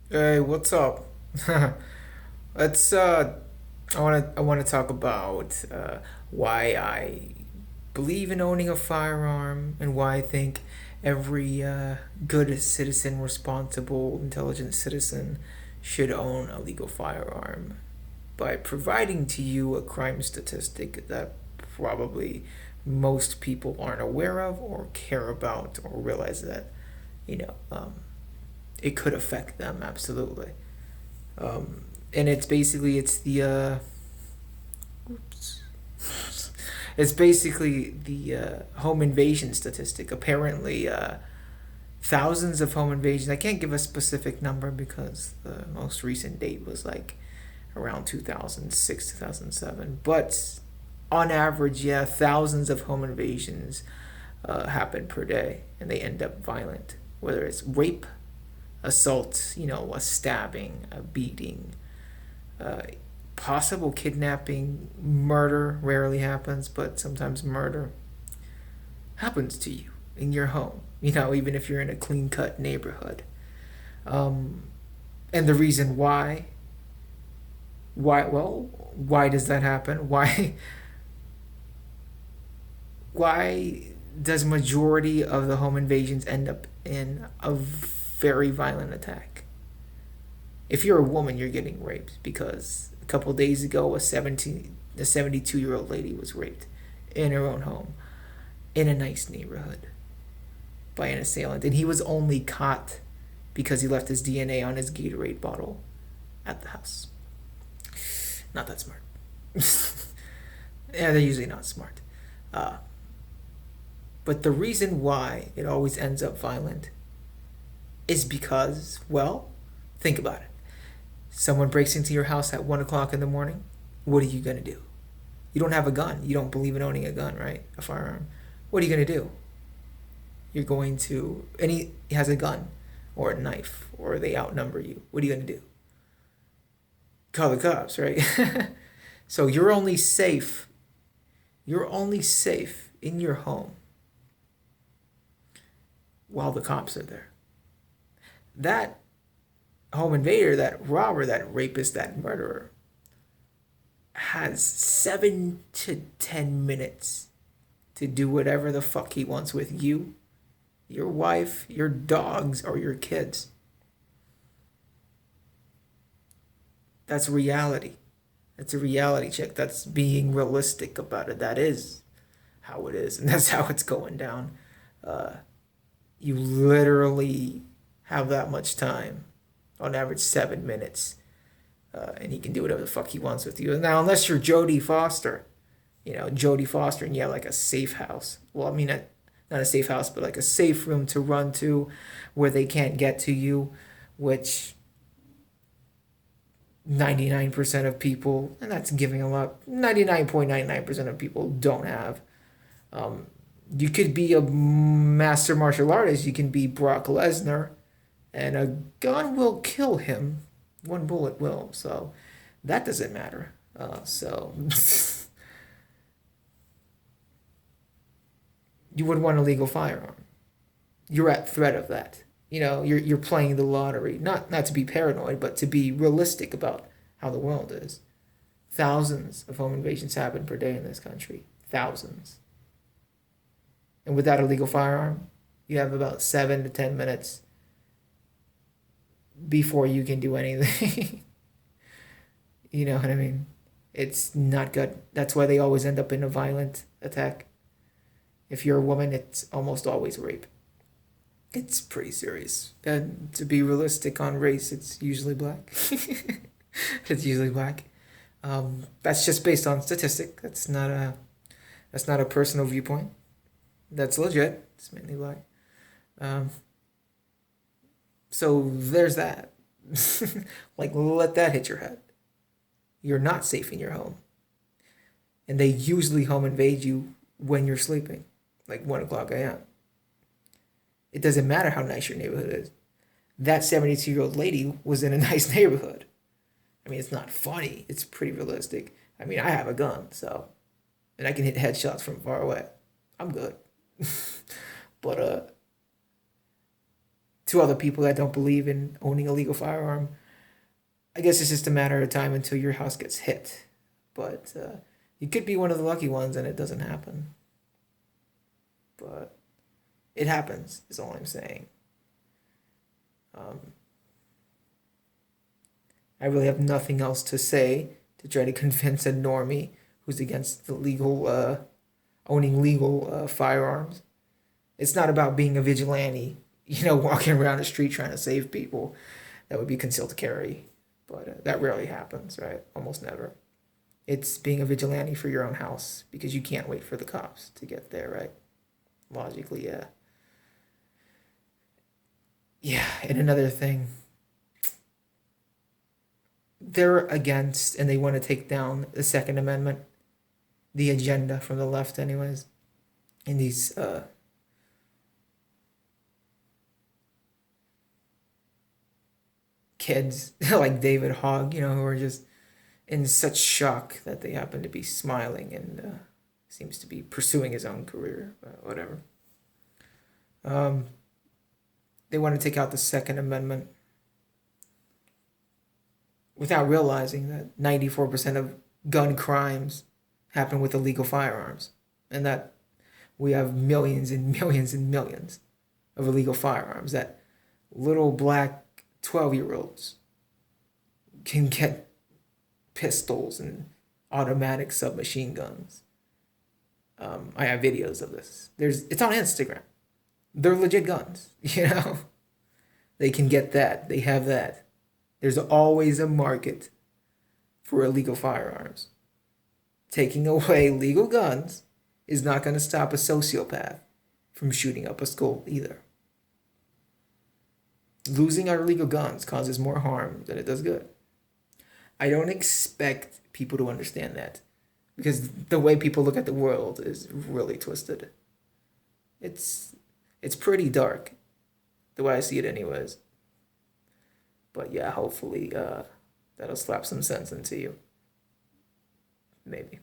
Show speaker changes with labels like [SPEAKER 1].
[SPEAKER 1] Hey, what's up? Let's I want to talk about why I believe in owning a firearm and why I think every good citizen, responsible, intelligent citizen should own a legal firearm by providing to you a crime statistic that probably most people aren't aware of or care about or realize that, you know, it could affect them absolutely. And it's the oops. It's basically the home invasion statistic. Apparently, thousands of home invasions. I can't give a specific number because the most recent date was like around 2006, 2007. But on average, yeah, thousands of home invasions happen per day, and they end up violent. Whether it's rape, assault, a stabbing, a beating, uh, possible kidnapping, murder rarely happens, but sometimes murder happens to you in your home. Even if you're in a clean cut neighborhood. Um, and the reason why does that happen? Why does majority of the home invasions end up in a very violent attack? If you're a woman, you're getting raped because a couple of days ago a 72-year-old lady was raped in her own home in a nice neighborhood by an assailant, and he was only caught because he left his DNA on his Gatorade bottle at the house. Not that smart. Yeah, they're usually not smart. Uh, but the reason why it always ends up violent is because, well, think about it. Someone breaks into your house at 1 o'clock in the morning. What are you gonna do? You don't have a gun. You don't believe in owning a gun, right? A firearm. What are you gonna do? You're going to, and he has a gun or a knife or they outnumber you. What are you gonna do? Call the cops, right? So you're only safe in your home while the cops are there. That home invader, that robber, that rapist, that murderer has 7 to 10 minutes to do whatever the fuck he wants with you, your wife, your dogs, or your kids. That's reality. That's a reality check. That's being realistic about it. That is how it is, and that's how it's going down. Uh, you literally have that much time, on average 7 minutes, and he can do whatever the fuck he wants with you. Now, unless you're Jodie Foster, Jodie Foster, and you have like a safe house. Well, I mean, not a safe house, but like a safe room to run to, where they can't get to you, which 99% of people, and that's giving a lot, 99.99% of people don't have. Um, you could be a master martial artist, you can be Brock Lesnar, and a gun will kill him. One bullet will. So that doesn't matter. So you would want a legal firearm. You're at threat of that. You're playing the lottery. Not to be paranoid, but to be realistic about how the world is. Thousands of home invasions happen per day in this country. Thousands. And without a legal firearm, you have about 7 to 10 minutes before you can do anything. You know what I mean? It's not good. That's why they always end up in a violent attack. If you're a woman, it's almost always rape. It's pretty serious. And to be realistic on race, it's usually black. It's usually black. That's just based on statistic. That's not a personal viewpoint. That's legit. It's mainly black. Um, so there's that. Like, let that hit your head. You're not safe in your home, and they usually home invade you when you're sleeping, like 1 o'clock a.m. It doesn't matter how nice your neighborhood is. That 72-year-old lady was in a nice neighborhood. I mean, it's not funny. It's pretty realistic. I mean, I have a gun, so, and I can hit headshots from far away. I'm good. But to other people that don't believe in owning a legal firearm, I guess it's just a matter of time until your house gets hit. But you could be one of the lucky ones and it doesn't happen. But it happens, is all I'm saying. Um, I really have nothing else to say to try to convince a normie who's against the legal, owning legal firearms. It's not about being a vigilante, walking around the street trying to save people. That would be concealed carry. But that rarely happens, right? Almost never. It's being a vigilante for your own house because you can't wait for the cops to get there, right? Logically, yeah. Yeah, and another thing, they're against and they want to take down the Second Amendment, the agenda from the left, anyways. And these kids like David Hogg, who are just in such shock that they happen to be smiling and seems to be pursuing his own career, whatever. Um, they want to take out the Second Amendment without realizing that 94% of gun crimes happen with illegal firearms and that we have millions and millions and millions of illegal firearms that little black 12-year-olds can get pistols and automatic submachine guns. I have videos of this. It's on Instagram. They're legit guns, They can get that. They have that. There's always a market for illegal firearms. Taking away legal guns is not going to stop a sociopath from shooting up a school either. Losing our legal guns causes more harm than it does good. I don't expect people to understand that because the way people look at the world is really twisted. It's pretty dark, the way I see it anyways. But yeah, hopefully that'll slap some sense into you. Maybe.